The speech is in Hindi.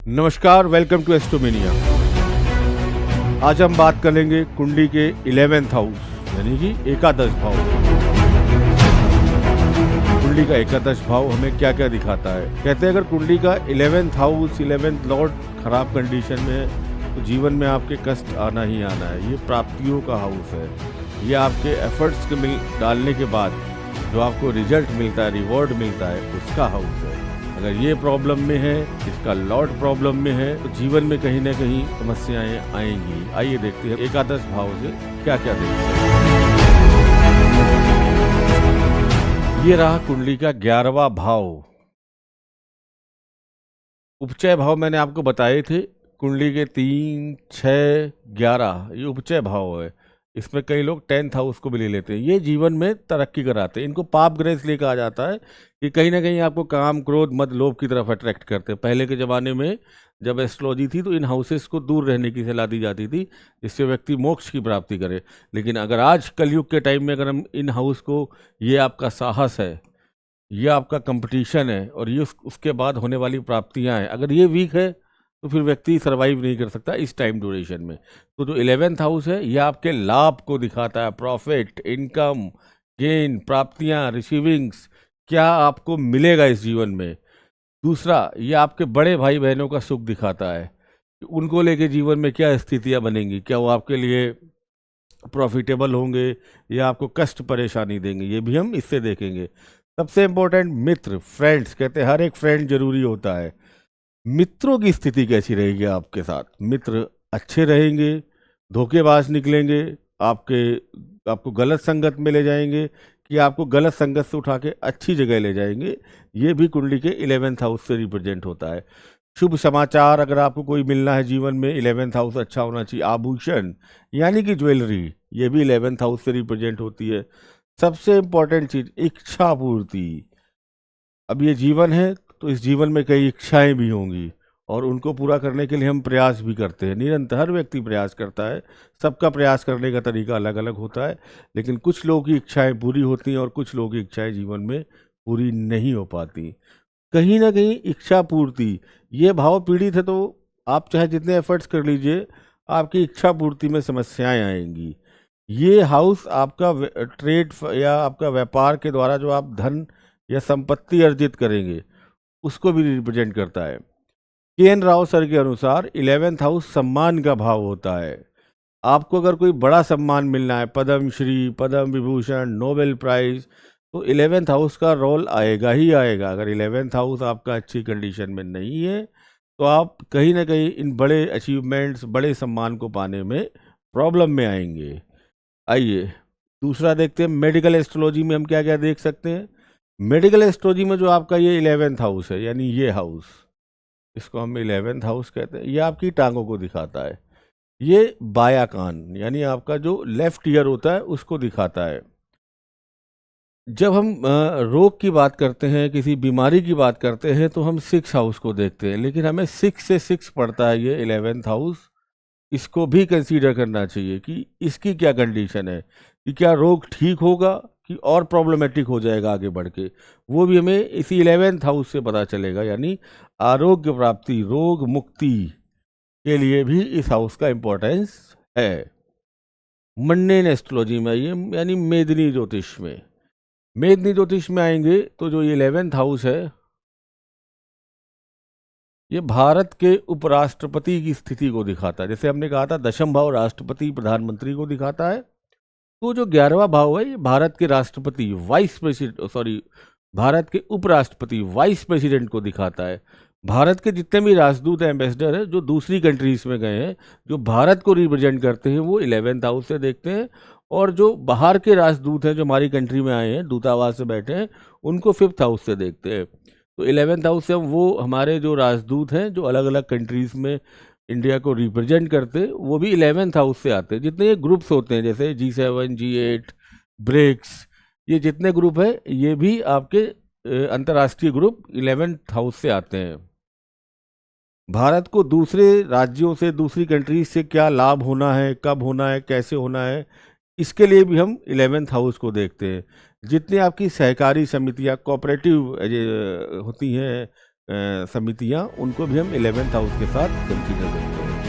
नमस्कार, वेलकम टू एस्ट्रोमेनिया। आज हम बात करेंगे कुंडली के 11th हाउस यानी कि एकादश भाव। कुंडली का एकादश भाव हमें क्या क्या दिखाता है। कहते हैं अगर कुंडली का 11th हाउस 11th लॉर्ड खराब कंडीशन में है तो जीवन में आपके कष्ट आना ही आना है। ये प्राप्तियों का हाउस है। ये आपके एफर्ट्स के डालने के बाद जो आपको रिजल्ट मिलता है, रिवॉर्ड मिलता है, उसका हाउस है। अगर ये प्रॉब्लम में है, इसका लॉर्ड प्रॉब्लम में है, तो जीवन में कहीं ना कहीं समस्याएं आएंगी। आइए देखते हैं एकादश भाव से क्या क्या देखते हैं। ये रहा कुंडली का 11वां भाव। उपचय भाव मैंने आपको बताए थे। कुंडली के 3, 6, 11 ये उपचय भाव है। इसमें कई लोग 10th हाउस को भी ले लेते हैं। ये जीवन में तरक्की कराते हैं। इनको पाप ग्रह इसलिए कहा जाता है कि कहीं ना कहीं आपको काम, क्रोध, मद, लोभ की तरफ अट्रैक्ट करते हैं। पहले के ज़माने में जब एस्ट्रोलॉजी थी तो इन हाउसेस को दूर रहने की सलाह दी जाती थी, जिससे व्यक्ति मोक्ष की प्राप्ति करे। लेकिन अगर आज कलयुग के टाइम में अगर हम इन हाउस को, ये आपका साहस है, ये आपका कंपटीशन है और ये उसके बाद होने वाली प्राप्तियां हैं, अगर ये वीक है तो फिर व्यक्ति सर्वाइव नहीं कर सकता इस टाइम ड्यूरेशन में। तो जो 11th हाउस है ये आपके लाभ को दिखाता है, प्रॉफिट, इनकम, गेन, प्राप्तियां, रिसीविंग्स, क्या आपको मिलेगा इस जीवन में। दूसरा, ये आपके बड़े भाई बहनों का सुख दिखाता है कि उनको लेके जीवन में क्या स्थितियां बनेंगी, क्या वो आपके लिए प्रॉफिटेबल होंगे या आपको कष्ट परेशानी देंगे, ये भी हम इससे देखेंगे। सबसे इम्पोर्टेंट, मित्र, फ्रेंड्स। कहते हैं हर एक फ्रेंड जरूरी होता है। मित्रों की स्थिति कैसी रहेगी आपके साथ। मित्र अच्छे रहेंगे, धोखेबाज निकलेंगे, आपको गलत संगत में ले जाएंगे कि आपको गलत संगत से उठा के अच्छी जगह ले जाएंगे। ये भी कुंडली के 11th हाउस से रिप्रेजेंट होता है। शुभ समाचार अगर आपको कोई मिलना है जीवन में, 11th हाउस अच्छा होना चाहिए। आभूषण यानी कि ज्वेलरी, ये भी 11th हाउस से रिप्रेजेंट होती है। सबसे इम्पोर्टेंट चीज, इच्छा पूर्ति। अब ये जीवन है तो इस जीवन में कई इच्छाएं भी होंगी और उनको पूरा करने के लिए हम प्रयास भी करते हैं। निरंतर हर व्यक्ति प्रयास करता है। सबका प्रयास करने का तरीका अलग अलग होता है, लेकिन कुछ लोगों की इच्छाएं पूरी होती हैं और कुछ लोगों की इच्छाएं जीवन में पूरी नहीं हो पाती। कहीं ना कहीं इच्छा पूर्ति, ये भाव पीड़ित है तो आप चाहे जितने एफर्ट्स कर लीजिए, आपकी इच्छा पूर्ति में समस्याएं आएंगी। ये हाउस आपका ट्रेड या आपका व्यापार के द्वारा जो आप धन या संपत्ति अर्जित करेंगे उसको भी रिप्रेजेंट करता है। के.एन. राव सर के अनुसार 11th हाउस सम्मान का भाव होता है। आपको अगर कोई बड़ा सम्मान मिलना है, पद्म श्री, पद्म विभूषण, नोबेल प्राइज, तो 11th हाउस का रोल आएगा ही आएगा। अगर 11th हाउस आपका अच्छी कंडीशन में नहीं है तो आप कहीं ना कहीं इन बड़े अचीवमेंट्स, बड़े सम्मान को पाने में प्रॉब्लम में आएंगे। आइए दूसरा देखते हैं, मेडिकल एस्ट्रोलॉजी में हम क्या क्या देख सकते हैं। मेडिकल एस्ट्रोलॉजी में जो आपका ये 11th हाउस है, यानी ये हाउस, इसको हम 11th हाउस कहते हैं, ये आपकी टांगों को दिखाता है। ये बाया कान यानी आपका जो लेफ्ट ईयर होता है उसको दिखाता है। जब हम रोग की बात करते हैं, किसी बीमारी की बात करते हैं, तो हम 6 हाउस को देखते हैं, लेकिन हमें 6 से 6 पड़ता है ये 11th हाउस। इसको भी कंसीडर करना चाहिए कि इसकी क्या कंडीशन है, कि क्या रोग ठीक होगा कि और प्रॉब्लमेटिक हो जाएगा आगे बढ़ के। वो भी हमें इसी 11th हाउस से पता चलेगा। यानी आरोग्य प्राप्ति, रोग मुक्ति के लिए भी इस हाउस का इम्पोर्टेंस है। मंडेन एस्ट्रोलॉजी में ये यानी मेदिनी ज्योतिष में, मेदिनी ज्योतिष में आएंगे तो जो ये 11th हाउस है ये भारत के उपराष्ट्रपति की स्थिति को दिखाता है। जैसे हमने कहा था दशम भाव राष्ट्रपति प्रधानमंत्री को दिखाता है, तो जो 11वां भाव है ये भारत के राष्ट्रपति, भारत के उपराष्ट्रपति, वाइस प्रेसिडेंट को दिखाता है। भारत के जितने भी राजदूत हैं, एम्बेसडर है, जो दूसरी कंट्रीज में गए हैं, जो भारत को रिप्रेजेंट करते हैं, वो 11th हाउस से देखते हैं। और जो बाहर के राजदूत हैं, जो हमारी कंट्री में आए हैं, दूतावास से बैठे हैं, उनको 5th हाउस से देखते हैं। तो 11th हाउस से वो हमारे जो राजदूत हैं, जो अलग अलग कंट्रीज में इंडिया को रिप्रेजेंट करते, वो भी 11th हाउस से आते हैं। जितने ये ग्रुप्स होते हैं, जैसे G7, G8, ब्रिक्स, ये जितने ग्रुप हैं, ये भी आपके अंतर्राष्ट्रीय ग्रुप 11th हाउस से आते हैं। भारत को दूसरे राज्यों से, दूसरी कंट्रीज से क्या लाभ होना है, कब होना है, कैसे होना है, इसके लिए भी हम 11th हाउस को देखते हैं। जितनी आपकी सहकारी समितियाँ, कोऑपरेटिव होती हैं, समितियां, उनको भी हम 11th हाउस के साथ कंसीडर करते हैं।